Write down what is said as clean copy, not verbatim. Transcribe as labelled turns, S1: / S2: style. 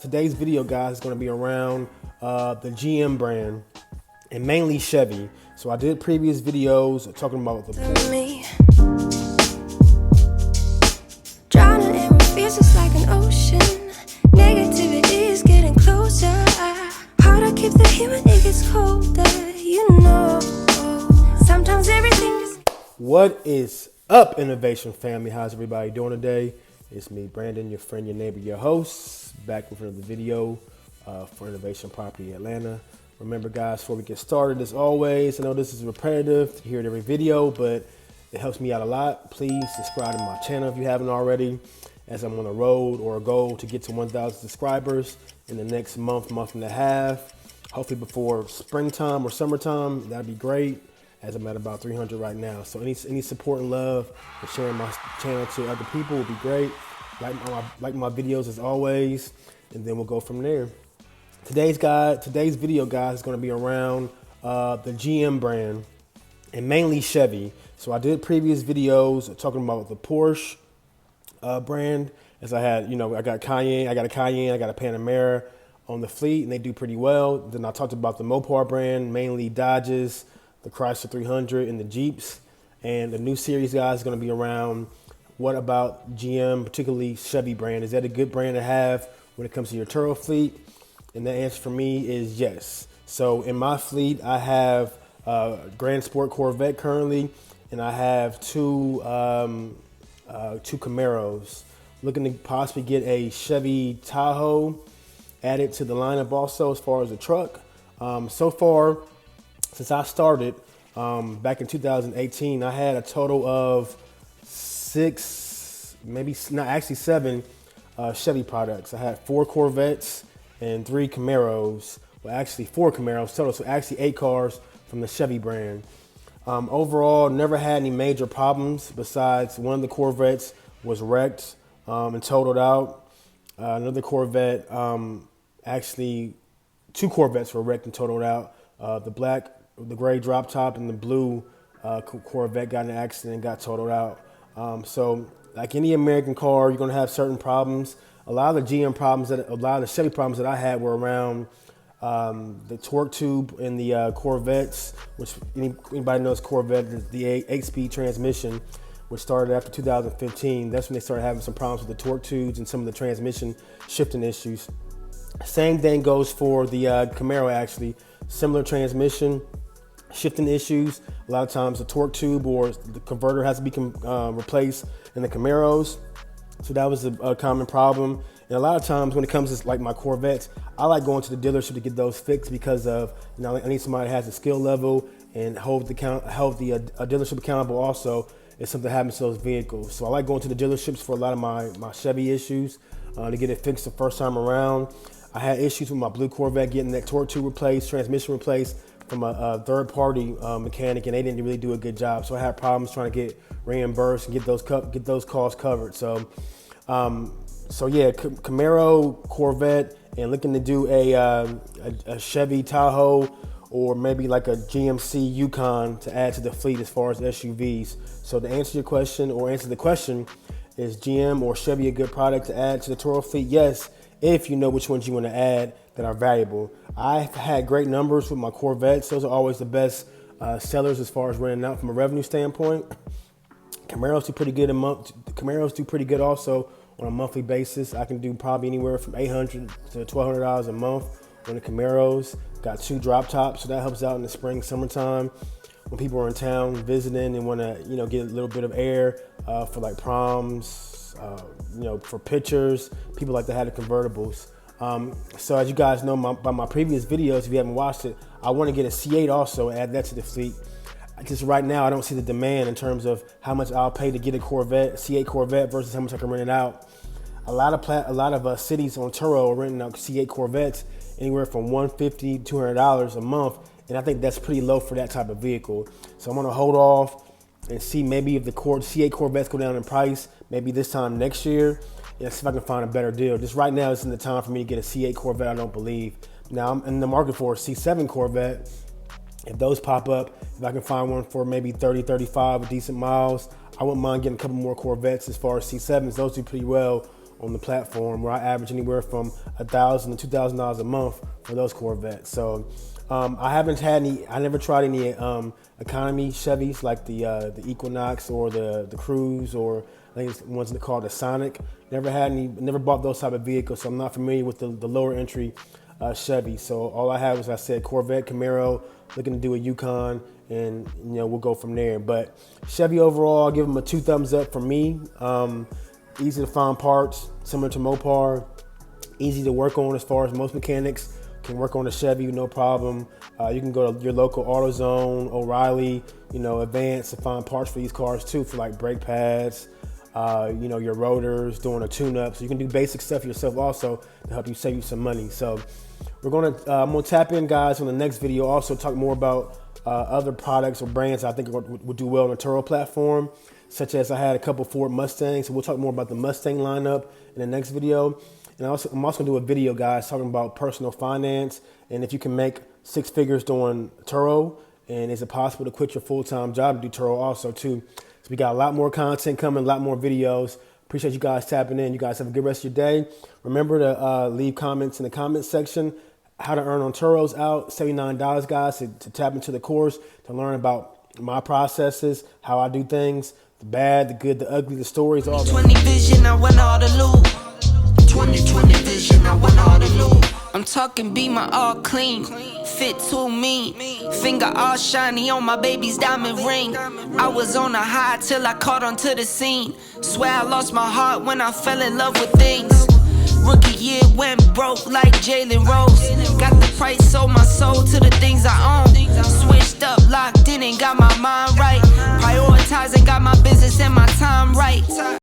S1: Today's video, guys, is going to be around the GM brand and mainly Chevy. So I did previous videos talking about the
S2: me. Drowning in my fears, it's like an ocean. Negativity is getting closer. Hard to keep the heat when it gets colder. You know, sometimes everything just...
S1: What is up, Innovation family? How's everybody doing today? It's me, Brandon, your friend, your neighbor, your host, back with another video for Innovation Property Atlanta. Remember, guys, before we get started, as always, I know this is repetitive to hear it every video, but it helps me out a lot. Please subscribe to my channel if you haven't already, as I'm on a road or a goal to get to 1,000 subscribers in the next month and a half. Hopefully before springtime or summertime, that'd be great, as I'm at about 300 right now. So any support and love and sharing my channel to other people would be great. Like my videos as always, and then we'll go from there. Today's video, guys, is going to be around the GM brand and mainly Chevy. So I did previous videos talking about the Porsche brand, as I had, I got a Cayenne, I got a Panamera on the fleet, and they do pretty well. Then I talked about the Mopar brand, mainly Dodges, the Chrysler 300, and the Jeeps. And the new series, guys, is going to be around what about GM, particularly Chevy brand. Is that a good brand to have when it comes to your Turo fleet? And the answer for me is yes. So in my fleet, I have Grand Sport Corvette currently, and I have two Camaros. Looking to possibly get a Chevy Tahoe added to the lineup also as far as the truck. So far, since I started back in 2018, I had a total of seven Chevy products. I had 4 Corvettes and 3 Camaros. Well, actually 4 Camaros total, so actually 8 cars from the Chevy brand. Overall, never had any major problems besides one of the Corvettes was wrecked and totaled out. Another Corvette, actually 2 Corvettes were wrecked and totaled out. The gray drop top and the blue Corvette got in an accident and got totaled out. So like any American car, you're going to have certain problems. A lot of the Chevy problems that I had were around the torque tube in the Corvettes, which anybody knows Corvette, the 8-speed transmission, which started after 2015. That's when they started having some problems with the torque tubes and some of the transmission shifting issues. Same thing goes for the Camaro, actually. Similar transmission shifting issues. A lot of times the torque tube or the converter has to be replaced in the Camaros. So that was a common problem. And a lot of times when it comes to like my Corvettes, I like going to the dealership to get those fixed because of, I need somebody that has a skill level and hold the dealership accountable also if something happens to those vehicles. So I like going to the dealerships for a lot of my Chevy issues to get it fixed the first time around. I had issues with my blue Corvette getting that torque tube replaced, transmission replaced from a third-party mechanic, and they didn't really do a good job. So I had problems trying to get reimbursed and get those costs covered. So yeah, Camaro, Corvette, and looking to do a Chevy Tahoe or maybe like a GMC Yukon to add to the fleet as far as SUVs. So to answer your question or answer the question, is GM or Chevy a good product to add to the Turo fleet? Yes, if you know which ones you want to add that are valuable. I've had great numbers with my Corvettes. Those are always the best sellers as far as running out from a revenue standpoint. Camaros do pretty good Camaros do pretty good also on a monthly basis. I can do probably anywhere from $800 to $1,200 a month on the Camaros. Got 2 drop tops, so that helps out in the spring, summertime when people are in town visiting and want to, get a little bit of air for like proms, for pictures. People like to have the convertibles. So as you guys know by my previous videos, if you haven't watched it, I want to get a C8 also and add that to the fleet. Just right now, I don't see the demand in terms of how much I'll pay to get a C8 Corvette versus how much I can rent it out. A lot of cities on Turo are renting out C8 Corvettes anywhere from $150 to $200 a month, and I think that's pretty low for that type of vehicle. So I'm gonna hold off and see maybe if the C8 Corvettes go down in price, maybe this time next year, and see if I can find a better deal. Just right now, it's in the time for me to get a C8 Corvette, I don't believe. Now I'm in the market for a C7 Corvette. If those pop up, if I can find one for maybe 30, 35 with decent miles, I wouldn't mind getting a couple more Corvettes as far as C7s. Those do pretty well on the platform, where I average anywhere from $1,000 to $2,000 a month for those Corvettes. So I never tried any economy Chevys like the Equinox or the Cruise, or I think it's ones called the Sonic. Never bought those type of vehicles, so I'm not familiar with the lower entry Chevy. So all I have is, I said, Corvette, Camaro, looking to do a Yukon, and we'll go from there. But Chevy overall, I'll give them a 2 thumbs up from me. Easy to find parts, similar to Mopar. Easy to work on, as far as most mechanics can work on a Chevy, no problem. You can go to your local AutoZone, O'Reilly, Advance, to find parts for these cars too, for like brake pads, your rotors, doing a tune-up. So you can do basic stuff yourself also to help you save you some money. So I'm gonna tap in, guys, on the next video. Also talk more about other products or brands I think would do well on the Turo platform, such as I had a couple Ford Mustangs. So we'll talk more about the Mustang lineup in the next video. And I'm also gonna do a video, guys, talking about personal finance, and if you can make 6 figures doing Turo, and is it possible to quit your full-time job to do Turo also too. So we got a lot more content coming, a lot more videos. Appreciate you guys tapping in. You guys have a good rest of your day. Remember to leave comments in the comment section. How to earn on Turo's out, $79, guys, to tap into the course, to learn about my processes, how I do things, the bad, the good, the ugly, the stories, all that.
S3: 20 vision, I want all the loot. 2020 vision, I want all the loot. I'm talking be my all clean, fit too mean, finger all shiny on my baby's diamond ring. I was on a high till I caught onto the scene. Swear I lost my heart when I fell in love with things. Rookie year went broke like Jalen Rose. Got the price, sold my soul to the things I own. Switched up, locked in, and got my mind right. Prioritizing, got my business and my time right.